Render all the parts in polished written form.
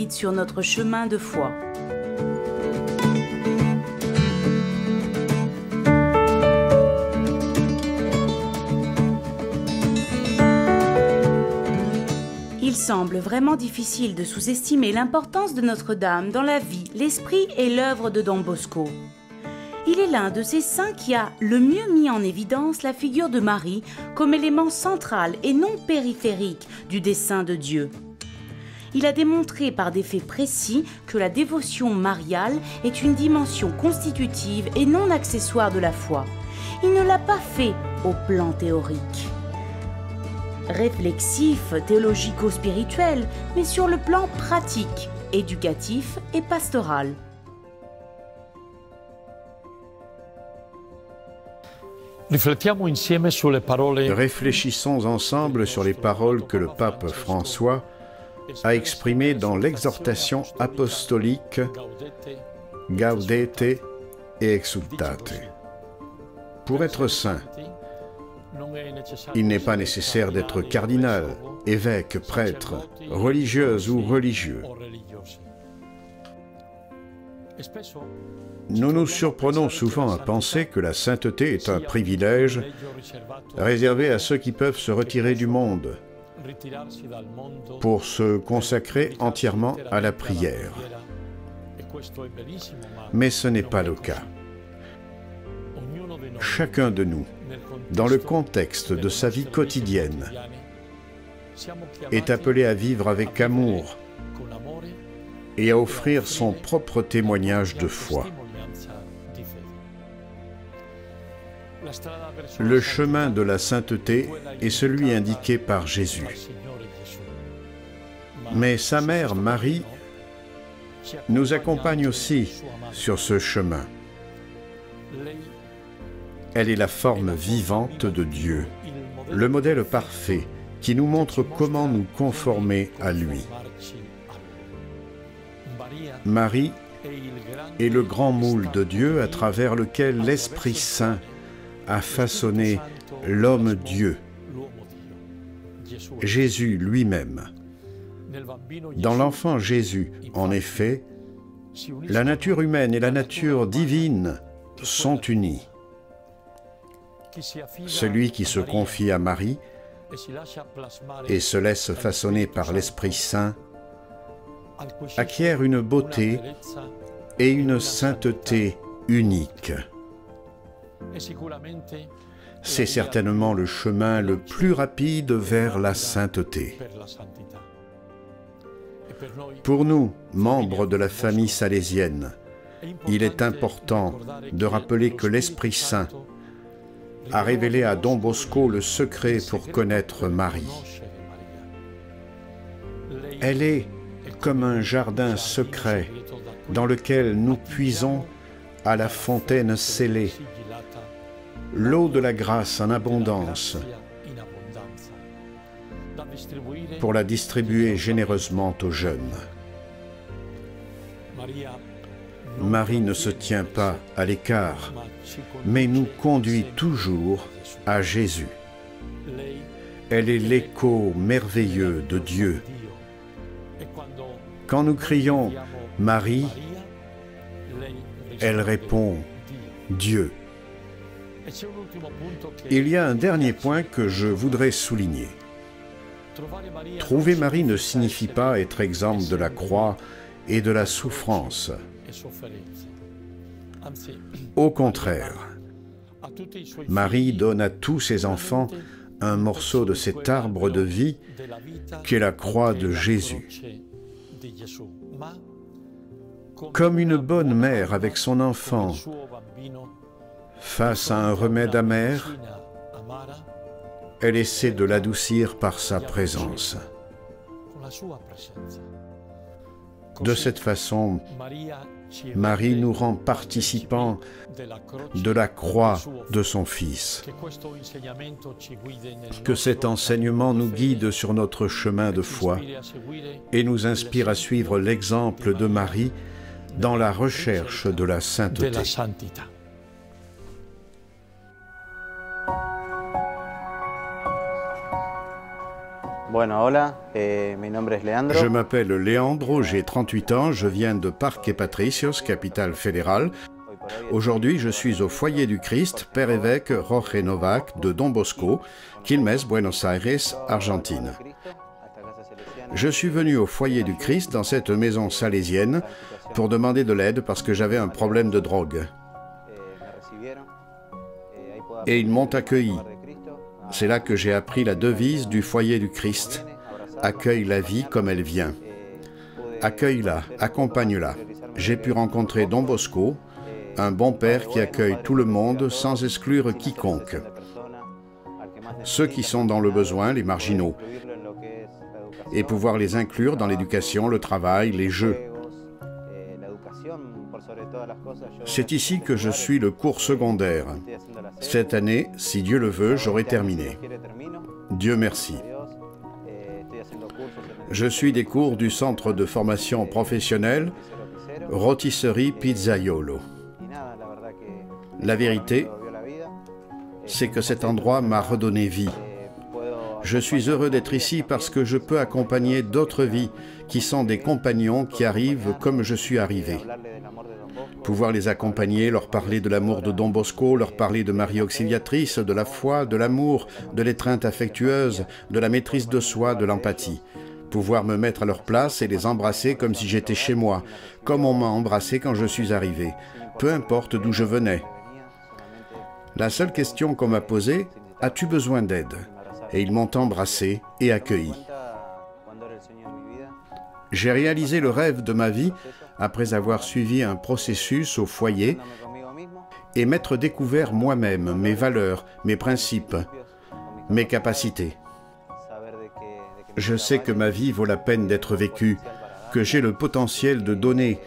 guide sur notre chemin de foi. Il semble vraiment difficile de sous-estimer l'importance de Notre-Dame dans la vie, l'esprit et l'œuvre de Don Bosco. Il est l'un de ces saints qui a le mieux mis en évidence la figure de Marie comme élément central et non périphérique du dessein de Dieu. Il a démontré par des faits précis que la dévotion mariale est une dimension constitutive et non accessoire de la foi. Il ne l'a pas fait au plan théorique, réflexif, théologico-spirituel, mais sur le plan pratique, éducatif et pastoral. Réfléchissons ensemble sur les paroles que le pape François a exprimées dans l'exhortation apostolique Gaudete et Exultate. Pour être saint, il n'est pas nécessaire d'être cardinal, évêque, prêtre, religieuse ou religieux. Nous nous surprenons souvent à penser que la sainteté est un privilège réservé à ceux qui peuvent se retirer du monde pour se consacrer entièrement à la prière. Mais ce n'est pas le cas. Chacun de nous, dans le contexte de sa vie quotidienne, est appelé à vivre avec amour et à offrir son propre témoignage de foi. Le chemin de la sainteté est celui indiqué par Jésus. Mais sa mère Marie nous accompagne aussi sur ce chemin. Elle est la forme vivante de Dieu, le modèle parfait qui nous montre comment nous conformer à lui. Marie est le grand moule de Dieu à travers lequel l'Esprit Saint a façonné l'homme-Dieu, Jésus lui-même. Dans l'enfant Jésus, en effet, la nature humaine et la nature divine sont unies. Celui qui se confie à Marie et se laisse façonner par l'Esprit Saint acquiert une beauté et une sainteté uniques. C'est certainement le chemin le plus rapide vers la sainteté. Pour nous, membres de la famille salésienne, il est important de rappeler que l'Esprit Saint a révélé à Don Bosco le secret pour connaître Marie. Elle est comme un jardin secret dans lequel nous puisons à la fontaine scellée l'eau de la grâce en abondance pour la distribuer généreusement aux jeunes. Marie ne se tient pas à l'écart, mais nous conduit toujours à Jésus. Elle est l'écho merveilleux de Dieu. Quand nous crions « Marie », elle répond « Dieu ». Il y a un dernier point que je voudrais souligner. Trouver Marie ne signifie pas être exempt de la croix et de la souffrance. Au contraire, Marie donne à tous ses enfants un morceau de cet arbre de vie qu'est la croix de Jésus. Comme une bonne mère avec son enfant face à un remède amer, elle essaie de l'adoucir par sa présence. De cette façon, Marie nous rend participants de la croix de son Fils. Que cet enseignement nous guide sur notre chemin de foi et nous inspire à suivre l'exemple de Marie dans la recherche de la sainteté. Je m'appelle Leandro, j'ai 38 ans, je viens de Parque Patricios, capitale fédérale. Aujourd'hui, je suis au foyer du Christ, Père évêque Jorge Novak de Don Bosco, Quilmes, Buenos Aires, Argentine. Je suis venu au foyer du Christ dans cette maison salésienne pour demander de l'aide parce que j'avais un problème de drogue. Et ils m'ont accueilli. C'est là que j'ai appris la devise du foyer du Christ. Accueille la vie comme elle vient. Accueille-la, accompagne-la. J'ai pu rencontrer Don Bosco, un bon père qui accueille tout le monde sans exclure quiconque. Ceux qui sont dans le besoin, les marginaux, et pouvoir les inclure dans l'éducation, le travail, les jeux. C'est ici que je suis le cours secondaire. Cette année, si Dieu le veut, j'aurai terminé. Dieu merci. Je suis des cours du centre de formation professionnelle Rôtisserie Pizzaiolo. La vérité, c'est que cet endroit m'a redonné vie. Je suis heureux d'être ici parce que je peux accompagner d'autres vies qui sont des compagnons qui arrivent comme je suis arrivé. Pouvoir les accompagner, leur parler de l'amour de Don Bosco, leur parler de Marie Auxiliatrice, de la foi, de l'amour, de l'étreinte affectueuse, de la maîtrise de soi, de l'empathie. Pouvoir me mettre à leur place et les embrasser comme si j'étais chez moi, comme on m'a embrassé quand je suis arrivé, peu importe d'où je venais. La seule question qu'on m'a posée, « As-tu besoin d'aide ?» Et ils m'ont embrassé et accueilli. J'ai réalisé le rêve de ma vie après avoir suivi un processus au foyer et m'être découvert moi-même, mes valeurs, mes principes, mes capacités. Je sais que ma vie vaut la peine d'être vécue, que j'ai le potentiel de donner,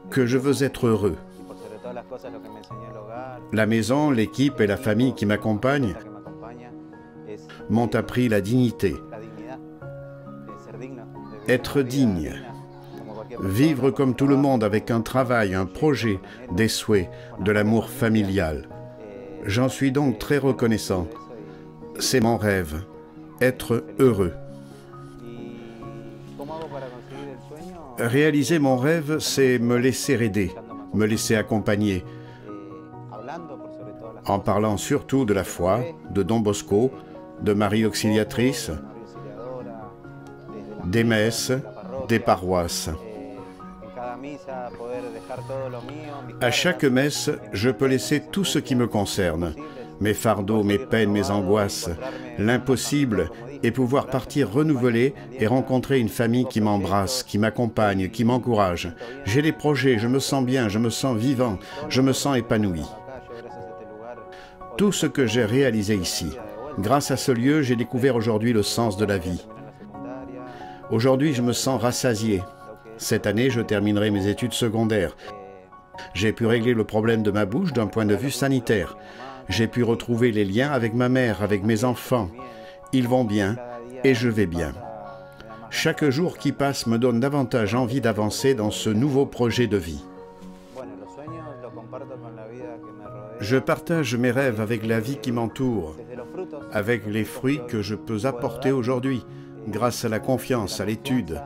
que je veux être heureux. La maison, l'équipe et la famille qui m'accompagnent m'ont appris la dignité. Être digne. Vivre comme tout le monde avec un travail, un projet, des souhaits, de l'amour familial. J'en suis donc très reconnaissant. C'est mon rêve, être heureux. Réaliser mon rêve, c'est me laisser aider, me laisser accompagner, en parlant surtout de la foi, de Don Bosco, de Marie Auxiliatrice, des messes, des paroisses. À chaque messe, je peux laisser tout ce qui me concerne, mes fardeaux, mes peines, mes angoisses, l'impossible, et pouvoir partir renouvelé et rencontrer une famille qui m'embrasse, qui m'accompagne, qui m'encourage. J'ai des projets, je me sens bien, je me sens vivant, je me sens épanoui. Tout ce que j'ai réalisé ici, grâce à ce lieu, j'ai découvert aujourd'hui le sens de la vie. Aujourd'hui, je me sens rassasié. Cette année, je terminerai mes études secondaires. J'ai pu régler le problème de ma bouche d'un point de vue sanitaire. J'ai pu retrouver les liens avec ma mère, avec mes enfants. Ils vont bien et je vais bien. Chaque jour qui passe me donne davantage envie d'avancer dans ce nouveau projet de vie. Je partage mes rêves avec la vie qui m'entoure, avec les fruits que je peux apporter aujourd'hui, grâce à la confiance, à l'étude,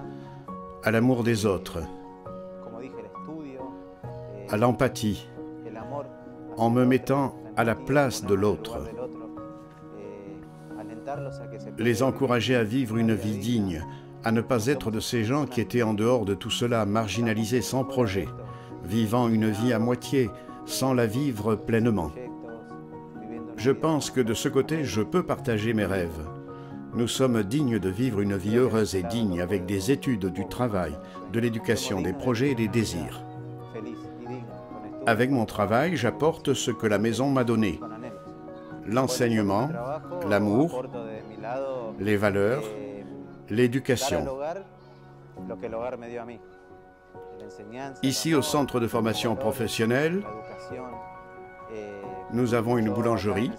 à l'amour des autres, à l'empathie, en me mettant à la place de l'autre. Les encourager à vivre une vie digne, à ne pas être de ces gens qui étaient en dehors de tout cela, marginalisés sans projet, vivant une vie à moitié, sans la vivre pleinement. Je pense que de ce côté, je peux partager mes rêves. Nous sommes dignes de vivre une vie heureuse et digne avec des études, du travail, de l'éducation, des projets et des désirs. Avec mon travail, j'apporte ce que la maison m'a donné. L'enseignement, l'amour, les valeurs, l'éducation. Ici, au centre de formation professionnelle, nous avons une boulangerie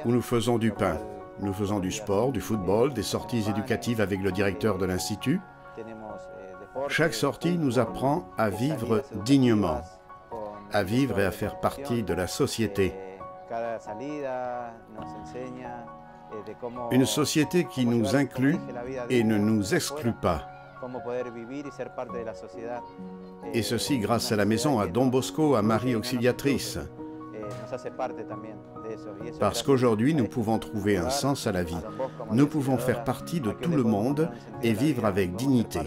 où nous faisons du pain. Nous faisons du sport, du football, des sorties éducatives avec le directeur de l'Institut. Chaque sortie nous apprend à vivre dignement, à vivre et à faire partie de la société. Une société qui nous inclut et ne nous exclut pas. Et ceci grâce à la maison à Don Bosco, à Marie Auxiliatrice. Parce qu'aujourd'hui, nous pouvons trouver un sens à la vie. Nous pouvons faire partie de tout le monde et vivre avec dignité.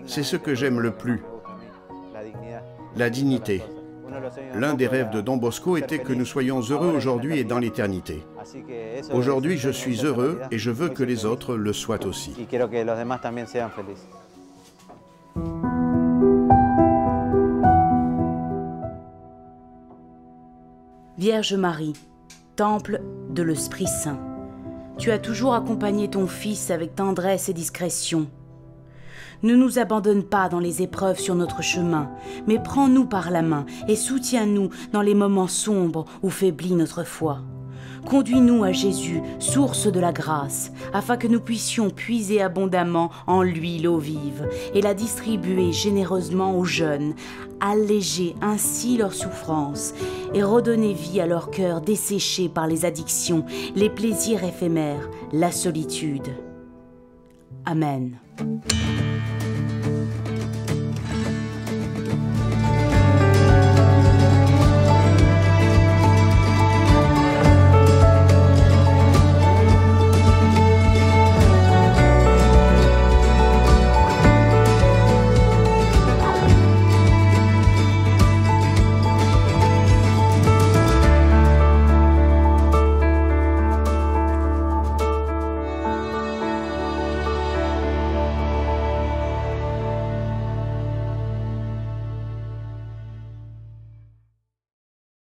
C'est ce que j'aime le plus, la dignité. L'un des rêves de Don Bosco était que nous soyons heureux aujourd'hui et dans l'éternité. Aujourd'hui, je suis heureux et je veux que les autres le soient aussi. Vierge Marie, temple de l'Esprit Saint, tu as toujours accompagné ton Fils avec tendresse et discrétion. Ne nous abandonne pas dans les épreuves sur notre chemin, mais prends-nous par la main et soutiens-nous dans les moments sombres où faiblit notre foi. Conduis-nous à Jésus, source de la grâce, afin que nous puissions puiser abondamment en lui l'eau vive et la distribuer généreusement aux jeunes, alléger ainsi leurs souffrances et redonner vie à leur cœur desséché par les addictions, les plaisirs éphémères, la solitude. Amen.